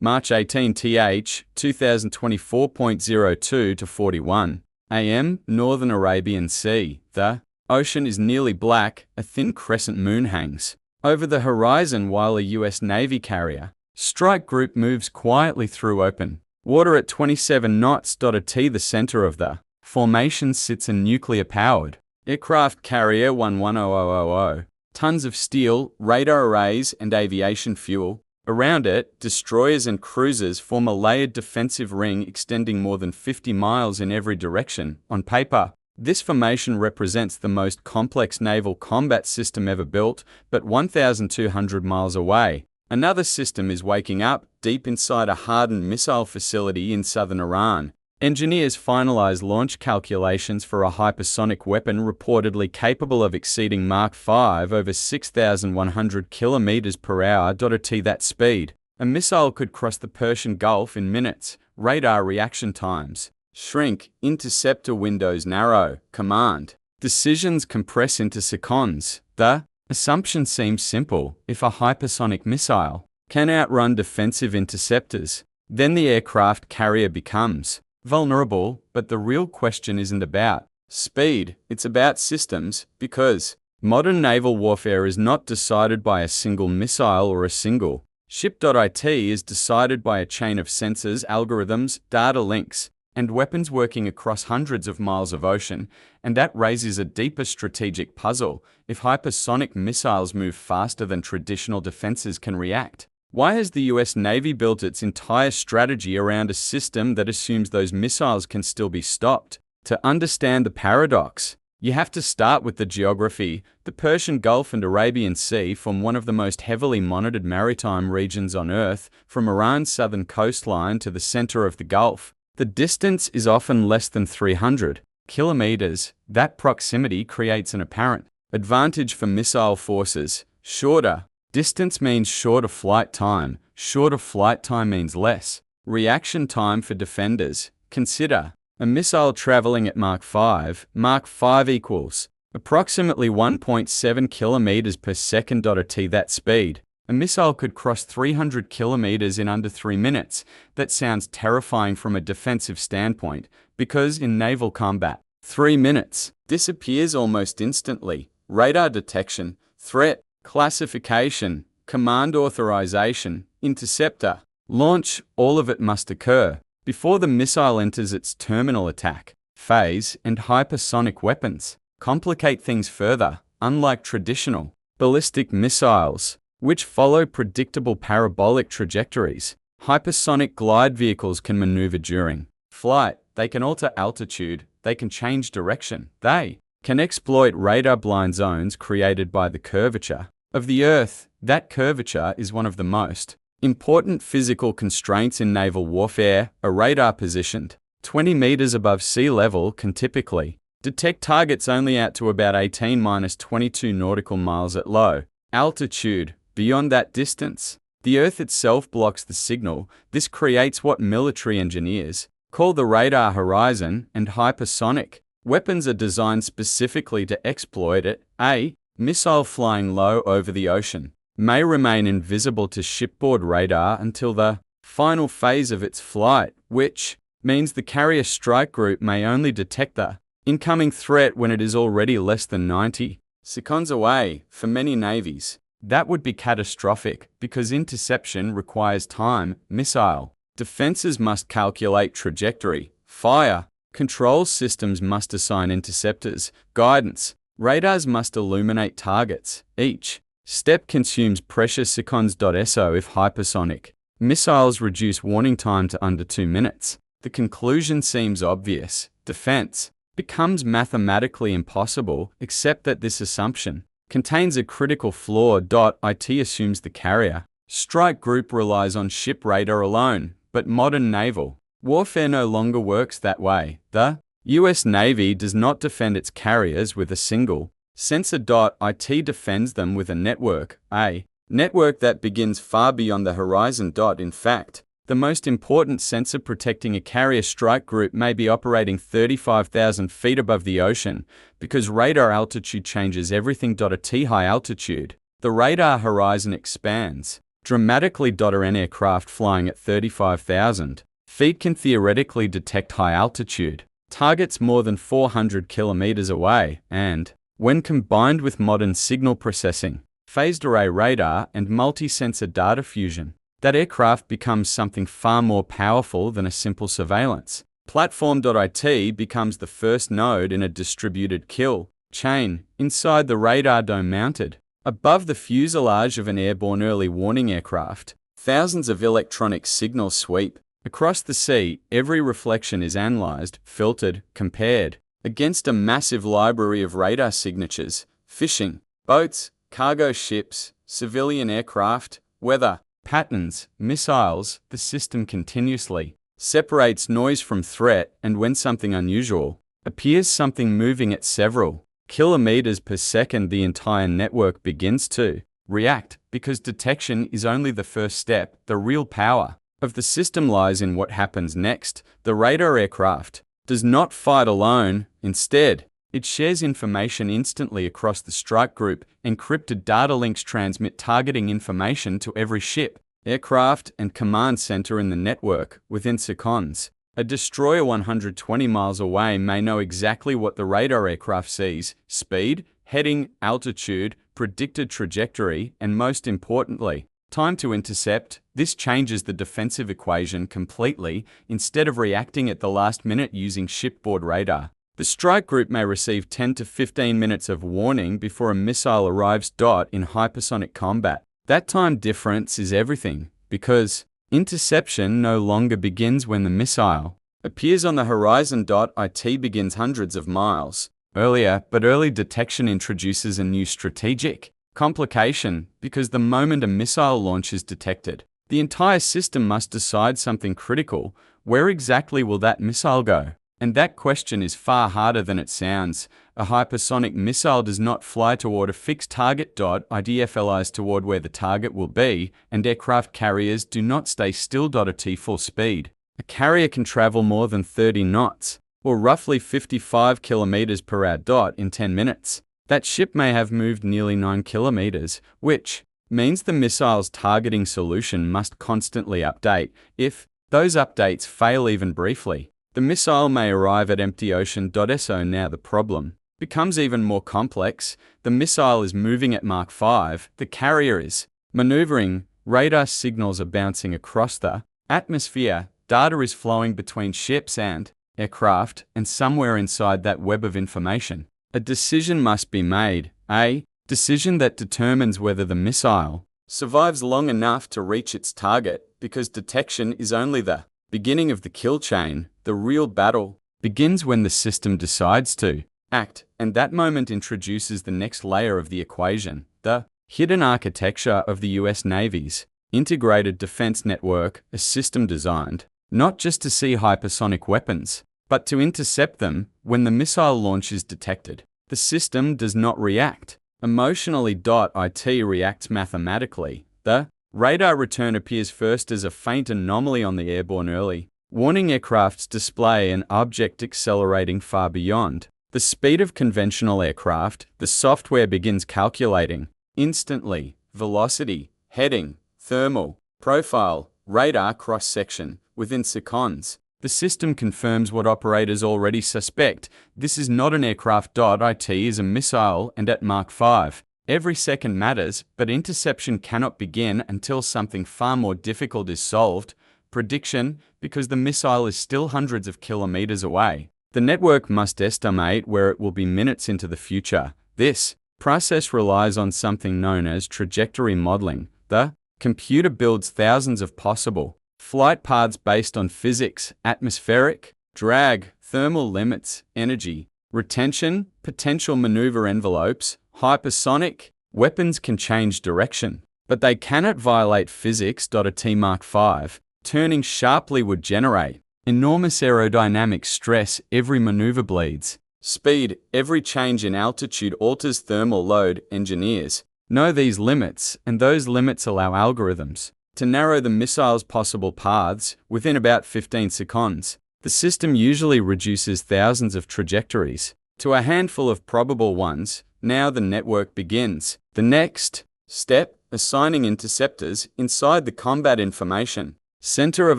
March 18th, 2024.02 to 41 AM, Northern Arabian Sea. The ocean is nearly black, a thin crescent moon hangs over the horizon while a US Navy carrier strike group moves quietly through open water at 27 knots. At the center of the formation sits a nuclear-powered aircraft carrier 110000, tons of steel, radar arrays, and aviation fuel. Around it, destroyers and cruisers form a layered defensive ring extending more than 50 miles in every direction. On paper, this formation represents the most complex naval combat system ever built, but 1,200 miles away, another system is waking up, deep inside a hardened missile facility in southern Iran. Engineers finalize launch calculations for a hypersonic weapon reportedly capable of exceeding Mach 5 over 6,100 kilometers per hour. At that speed, a missile could cross the Persian Gulf in minutes. Radar reaction times shrink, interceptor windows narrow, command decisions compress into seconds. The assumption seems simple: if a hypersonic missile can outrun defensive interceptors, then the aircraft carrier becomes vulnerable. But the real question isn't about speed, it's about systems, because modern naval warfare is not decided by a single missile or a single ship. It is decided by a chain of sensors, algorithms, data links, and weapons working across hundreds of miles of ocean, and that raises a deeper strategic puzzle. If hypersonic missiles move faster than traditional defenses can react, why has the US Navy built its entire strategy around a system that assumes those missiles can still be stopped? To understand the paradox, you have to start with the geography. The Persian Gulf and Arabian Sea form one of the most heavily monitored maritime regions on Earth. From Iran's southern coastline to the center of the Gulf, the distance is often less than 300 kilometers. That proximity creates an apparent advantage for missile forces. Shorter distance means shorter flight time. Shorter flight time means less reaction time for defenders. Consider a missile traveling at Mach 5. Mach 5 equals approximately 1.7 kilometers per second. At that speed, a missile could cross 300 kilometers in under 3 minutes. That sounds terrifying from a defensive standpoint, because in naval combat, 3 minutes disappears almost instantly. Radar detection, threat classification, command authorization, interceptor, launch, all of it must occur before the missile enters its terminal attack phase. And hypersonic weapons complicate things further. Unlike traditional ballistic missiles, which follow predictable parabolic trajectories, hypersonic glide vehicles can maneuver during flight. They can alter altitude, they can change direction, they can exploit radar blind zones created by the curvature of the Earth. That curvature is one of the most important physical constraints in naval warfare. A radar positioned 20 meters above sea level can typically detect targets only out to about 18-22 nautical miles at low altitude. Beyond that distance, the Earth itself blocks the signal. This creates what military engineers call the radar horizon, and hypersonic weapons are designed specifically to exploit it. A missile flying low over the ocean may remain invisible to shipboard radar until the final phase of its flight, which means the carrier strike group may only detect the incoming threat when it is already less than 90 seconds away. For many navies, that would be catastrophic, because interception requires time. Missile defenses must calculate trajectory, fire control systems must assign interceptors guidance, radars must illuminate targets. Each step consumes precious seconds. So if hypersonic missiles reduce warning time to under 2 minutes, the conclusion seems obvious: defense becomes mathematically impossible. Except that this assumption contains a critical flaw. It assumes the carrier strike group relies on ship radar alone, but modern naval warfare no longer works that way. The US Navy does not defend its carriers with a single sensor. It defends them with a network that begins far beyond the horizon. In fact, the most important sensor protecting a carrier strike group may be operating 35,000 feet above the ocean, because radar altitude changes everything. At high altitude, the radar horizon expands. dramatically. An aircraft flying at 35,000 feet can theoretically detect high-altitude targets more than 400 kilometers away, and, when combined with modern signal processing, phased array radar, and multi-sensor data fusion, that aircraft becomes something far more powerful than a simple surveillance platform. It becomes the first node in a distributed kill chain inside the radar dome mounted above the fuselage of an airborne early warning aircraft. Thousands of electronic signals sweep across the sea. Every reflection is analyzed, filtered, compared against a massive library of radar signatures: fishing boats, cargo ships, civilian aircraft, weather patterns, missiles. The system continuously separates noise from threat, and when something unusual appears, something moving at several kilometers per second, the entire network begins to react. Because detection is only the first step, the real power of the system lies in what happens next. The radar aircraft does not fight alone. Instead, it shares information instantly across the strike group. Encrypted data links transmit targeting information to every ship, aircraft, and command center in the network within seconds. A destroyer 120 miles away may know exactly what the radar aircraft sees: speed, heading, altitude, predicted trajectory, and most importantly, time to intercept. This changes the defensive equation completely. Instead of reacting at the last minute using shipboard radar, the strike group may receive 10 to 15 minutes of warning before a missile arrives. In hypersonic combat, that time difference is everything, because interception no longer begins when the missile appears on the horizon. It begins hundreds of miles earlier, but early detection introduces a new strategic complication, because the moment a missile launch is detected, the entire system must decide something critical: where exactly will that missile go? And that question is far harder than it sounds. A hypersonic missile does not fly toward a fixed target. It flies toward where the target will be, and aircraft carriers do not stay still. At full speed, a carrier can travel more than 30 knots, or roughly 55 kilometers per hour. In 10 minutes, that ship may have moved nearly 9 kilometers, which means the missile's targeting solution must constantly update. If those updates fail even briefly, the missile may arrive at empty ocean. So now the problem becomes even more complex. The missile is moving at Mach 5, the carrier is maneuvering, radar signals are bouncing across the atmosphere, data is flowing between ships and aircraft, and somewhere inside that web of information, a decision must be made. A decision that determines whether the missile survives long enough to reach its target, because detection is only the beginning of the kill chain. The real battle begins when the system decides to act, and that moment introduces the next layer of the equation: the hidden architecture of the US Navy's integrated defense network, a system designed not just to see hypersonic weapons, but to intercept them. When the missile launch is detected, the system does not react emotionally. It reacts mathematically. The radar return appears first as a faint anomaly on the airborne early warning aircraft's display, an object accelerating far beyond the speed of conventional aircraft. The software begins calculating instantly: velocity, heading, thermal, profile, radar cross-section. Within seconds, the system confirms what operators already suspect: this is not an aircraft. It is a missile, and at Mach 5, every second matters. But interception cannot begin until something far more difficult is solved: prediction. Because the missile is still hundreds of kilometers away, the network must estimate where it will be minutes into the future. This process relies on something known as trajectory modeling. The computer builds thousands of possible flight paths based on physics, atmospheric drag, thermal limits, energy retention, potential maneuver envelopes. Hypersonic weapons can change direction, but they cannot violate physics. At Mach 5, turning sharply would generate enormous aerodynamic stress. Every maneuver bleeds speed. Every change in altitude alters thermal load. Engineers know these limits, and those limits allow algorithms to narrow the missile's possible paths. Within about 15 seconds, the system usually reduces thousands of trajectories to a handful of probable ones. Now the network begins the next step: assigning interceptors inside the combat information center of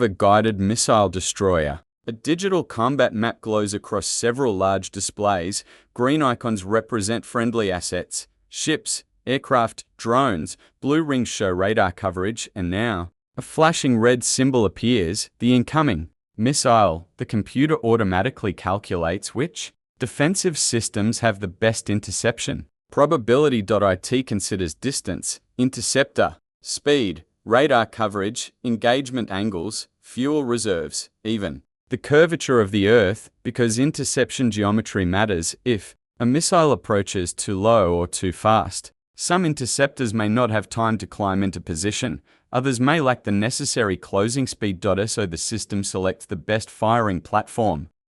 a guided missile destroyer. A digital combat map glows across several large displays. Green icons represent friendly assets, ships, aircraft, drones. Blue rings show radar coverage, and now a flashing red symbol appears, the incoming missile. The computer automatically calculates which defensive systems have the best interception. Probability.it considers distance, interceptor, speed, radar coverage, engagement angles, fuel reserves, even the curvature of the Earth, because interception geometry matters. If a missile approaches too low or too fast, some interceptors may not have time to climb into position. Others may lack the necessary closing speed. So the system selects the best firing platform.